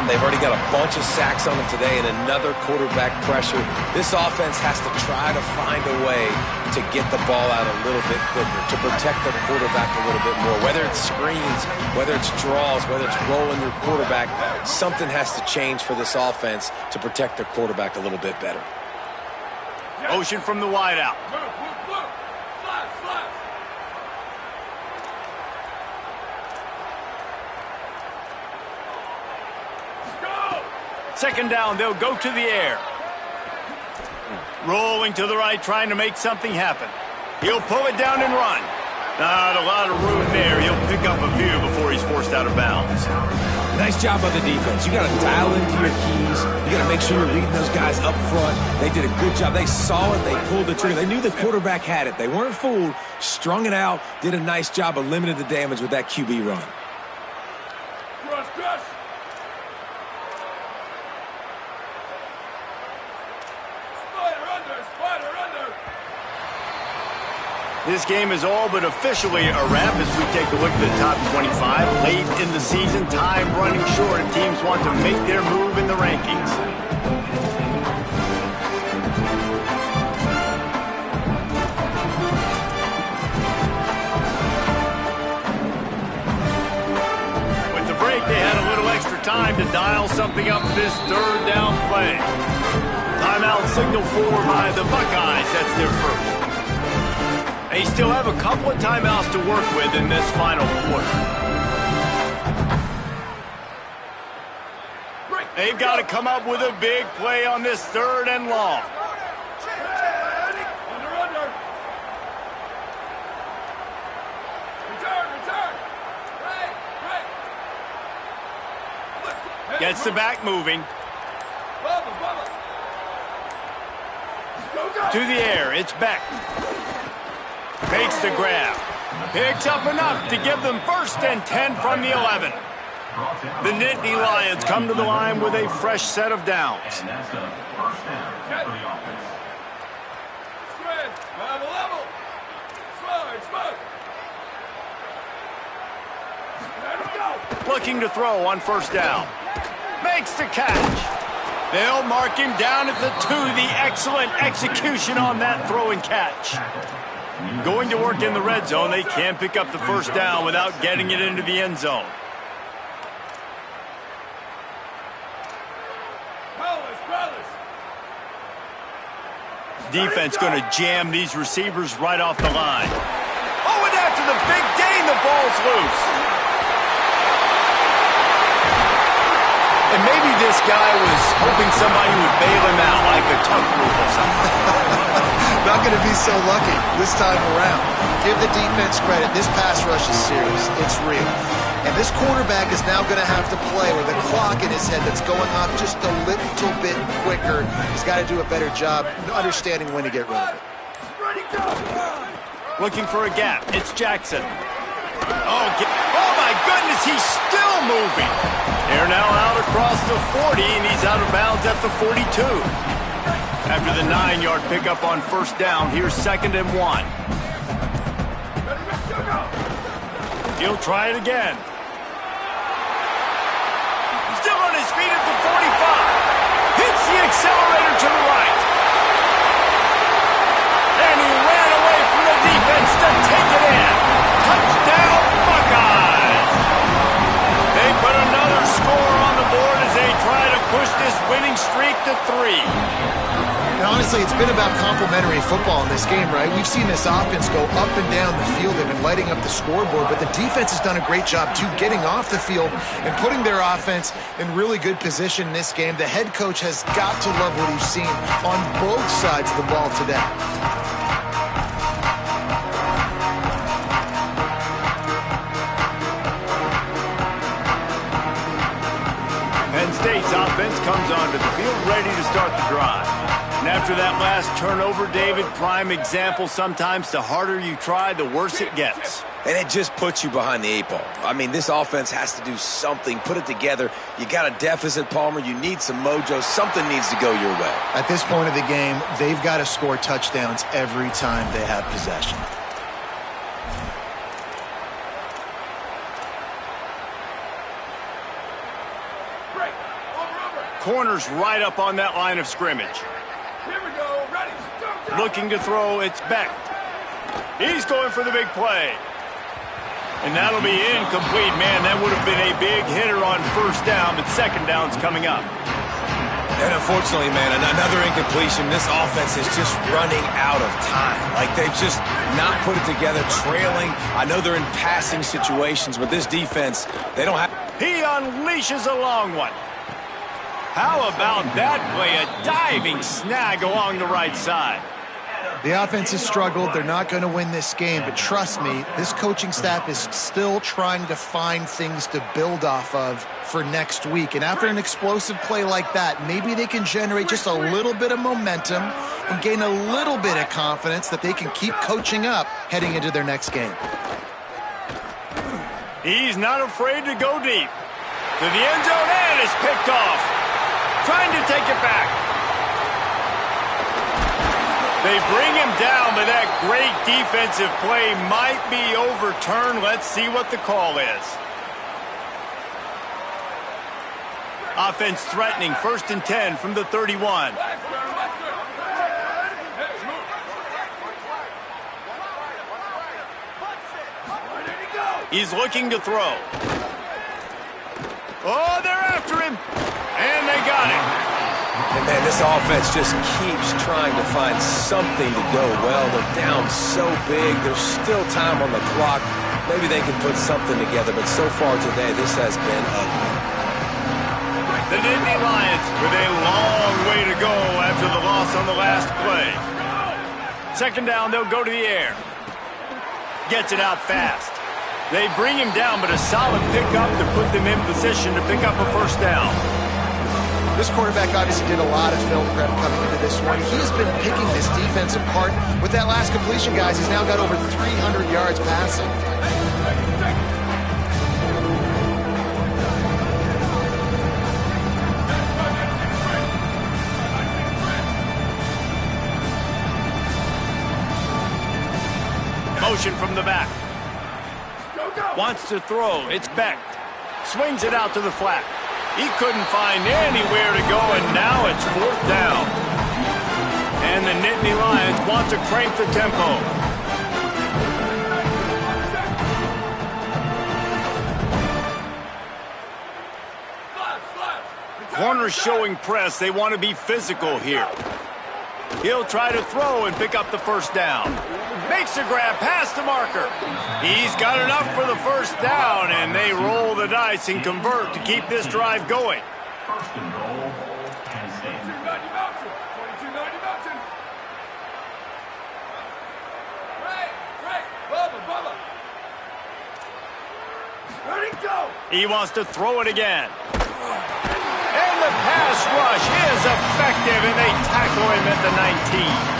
They've already got a bunch of sacks on them today and another quarterback pressure. This offense has to try to find a way to get the ball out a little bit quicker, to protect their quarterback a little bit more. Whether it's screens, whether it's draws, whether it's rolling your quarterback, something has to change for this offense to protect their quarterback a little bit better. Motion from the wideout. Second down, they'll go to the air. Rolling to the right, trying to make something happen. He'll pull it down and run. Not a lot of room there. He'll pick up a few before he's forced out of bounds. Nice job by the defense. You got to dial into your keys. You got to make sure you're reading those guys up front. They did a good job. They saw it. They pulled the trigger. They knew the quarterback had it. They weren't fooled. Strung it out. Did a nice job of limiting the damage with that QB run. This game is all but officially a wrap as we take a look at the top 25. Late in the season, time running short, and teams want to make their move in the rankings. With the break, they had a little extra time to dial something up this third down play. Timeout signal for by the Buckeyes. That's their first. They still have a couple of timeouts to work with in this final quarter. They've got to come up with a big play on this third and long. Gets the back moving. To the air, it's Beck. Makes the grab. Picks up enough to give them first and 10 from the 11. The Nittany Lions come to the line with a fresh set of downs. And that's a first down for the offense. Looking to throw on first down. Makes the catch. They'll mark him down at the 2. The excellent execution on that throw and catch. Going to work in the red zone, they can't pick up the first down without getting it into the end zone. Defense going to jam these receivers right off the line. Oh, and after the big gain, the ball's loose. And maybe this guy was hoping somebody would bail him out, like a tough group or something. Not going to be so lucky this time around. Give the defense credit. This pass rush is serious. It's real. And this quarterback is now going to have to play with a clock in his head that's going off just a little bit quicker. He's got to do a better job understanding when to get rid of it. Looking for a gap. It's Jackson. Oh my goodness, he's still moving. They're now out across the 40, and he's out of bounds at the 42. After the 9-yard pickup on first down, here's 2nd and 1. He'll try it again. Still on his feet at the 45. Hits the accelerator to the right. And he ran away from the defense to take it in. Touchdown, Buckeyes. They put another score on the board as they try to push this winning streak to 3. And honestly, it's been about complementary football in this game, right? We've seen this offense go up and down the field. They've been lighting up the scoreboard, but the defense has done a great job, too, getting off the field and putting their offense in really good position in this game. The head coach has got to love what he's seen on both sides of the ball today. State's offense comes onto the field ready to start the drive. And after that last turnover, David, prime example, sometimes the harder you try, the worse it gets. And it just puts you behind the 8 ball. I mean, this offense has to do something, put it together. You got a deficit, Palmer. You need some mojo. Something needs to go your way. At this point of the game, they've got to score touchdowns every time they have possession. Corner's right up on that line of scrimmage. Here we go. Ready. Go. Looking to throw, it's Beck. He's going for the big play. And that'll be incomplete. Man, that would have been a big hitter on first down, but second down's coming up. And unfortunately, man, another incompletion. This offense is just running out of time. Like, they've just not put it together, trailing. I know they're in passing situations, but this defense, they don't have... He unleashes a long one. How about that play? A diving snag along the right side. The offense has struggled. They're not going to win this game, but trust me, this coaching staff is still trying to find things to build off of for next week. And after an explosive play like that, maybe they can generate just a little bit of momentum and gain a little bit of confidence that they can keep coaching up heading into their next game. He's not afraid to go deep. To the end zone, and it's picked off. Trying to take it back. They bring him down, but that great defensive play might be overturned. Let's see what the call is. Offense threatening, 1st and 10 from the 31. He's looking to throw. Oh, they're after him. And they got him. And, man, this offense just keeps trying to find something to go well. They're down so big. There's still time on the clock. Maybe they can put something together, but so far today, this has been ugly. The Nittany Lions with a long way to go after the loss on the last play. Second down, they'll go to the air. Gets it out fast. They bring him down, but a solid pickup to put them in position to pick up a first down. This quarterback obviously did a lot of film prep coming into this one. He's been picking this defense apart. With that last completion, guys, he's now got over 300 yards passing. Motion from the back. Wants to throw. It's Beck. Swings it out to the flat. He couldn't find anywhere to go, and now it's 4th down. And the Nittany Lions want to crank the tempo. Corners showing press. They want to be physical here. He'll try to throw and pick up the first down. Makes a grab past the marker. He's got enough for the first down, and they roll the dice and convert to keep this drive going. First and goal, Penn State. 2290 Mountain. 2290 Mountain. Right. Bubba. Ready, go. He wants to throw it again. And the pass rush is effective, and they tackle him at the 19.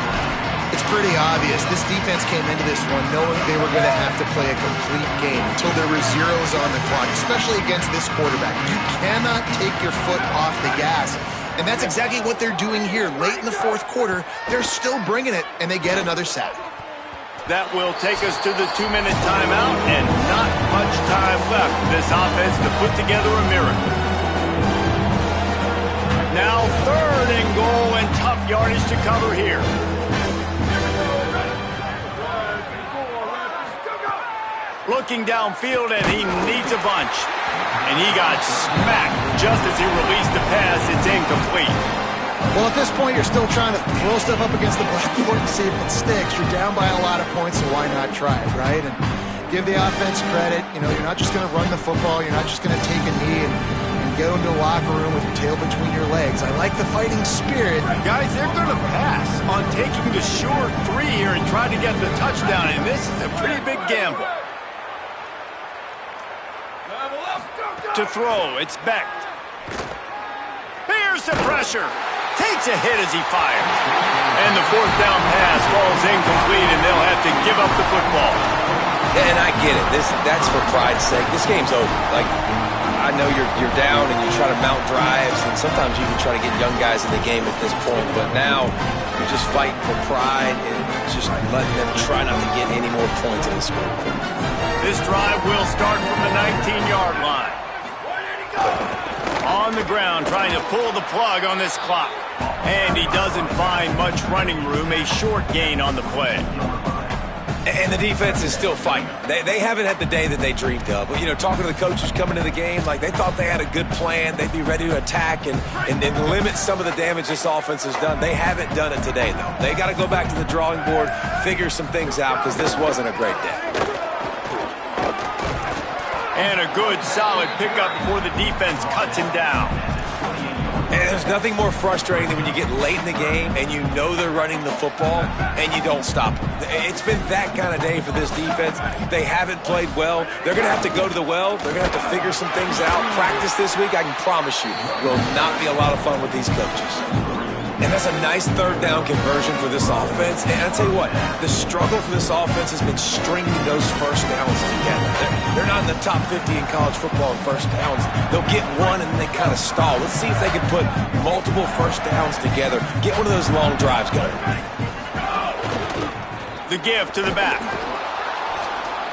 It's pretty obvious. This defense came into this one knowing they were going to have to play a complete game until there were zeros on the clock, especially against this quarterback. You cannot take your foot off the gas. And that's exactly what they're doing here. Late in the 4th quarter, they're still bringing it, and they get another sack. That will take us to the 2-minute timeout, and not much time left for this offense to put together a miracle. Now 3rd and goal, and tough yardage to cover here. Looking downfield, and he needs a bunch. And he got smacked just as he released the pass. It's incomplete. Well, at this point, you're still trying to throw stuff up against the blackboard and see if it sticks. You're down by a lot of points, so why not try it, right? And give the offense credit. You know, you're not just going to run the football. You're not just going to take a knee and go into the locker room with your tail between your legs. I like the fighting spirit. Guys, they're going to pass on taking the short 3 here and try to get the touchdown, and this is a pretty big gamble. To throw, it's Beck. Endures the pressure. Takes a hit as he fires. And the fourth down pass falls incomplete, and they'll have to give up the football. Yeah, and I get it. That's for pride's sake. This game's over. Like, I know you're down and you try to mount drives, and sometimes you even try to get young guys in the game at this point. But now you're just fighting for pride and just letting them try not to get any more points in the scoreboard. This drive will start from the 19-yard line. On the ground, trying to pull the plug on this clock. And he doesn't find much running room, a short gain on the play. And the defense is still fighting. They haven't had the day that they dreamed of. But, you know, talking to the coaches coming to the game, like they thought they had a good plan. They'd be ready to attack and limit some of the damage this offense has done. They haven't done it today, though. They got to go back to the drawing board, figure some things out, because this wasn't a great day. And a good, solid pickup before the defense cuts him down. And there's nothing more frustrating than when you get late in the game and you know they're running the football and you don't stop them. It's been that kind of day for this defense. They haven't played well. They're going to have to go to the well. They're going to have to figure some things out. Practice this week, I can promise you, will not be a lot of fun with these coaches. And that's a nice third down conversion for this offense. And I'll tell you what, the struggle for this offense has been stringing those first downs together. They're not in the top 50 in college football in first downs. They'll get one and then they kind of stall. Let's see if they can put multiple first downs together, get one of those long drives going. The give to the back.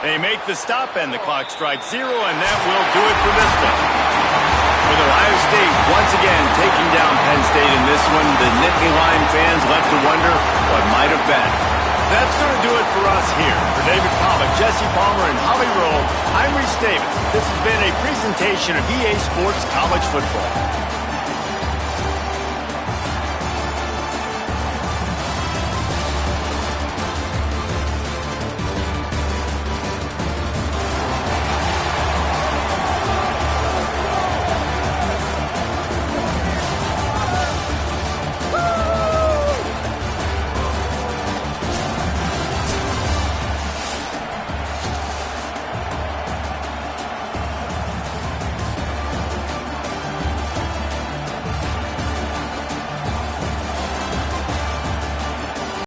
They make the stop and the clock strikes 0, and that will do it for this one. With Ohio State once again taking down Penn State in this one, the Nittany Lion fans left to wonder what might have been. That's going to do it for us here. For David Pollack, Jesse Palmer, and Holly Rowe, I'm Reese Davis. This has been a presentation of EA Sports College Football.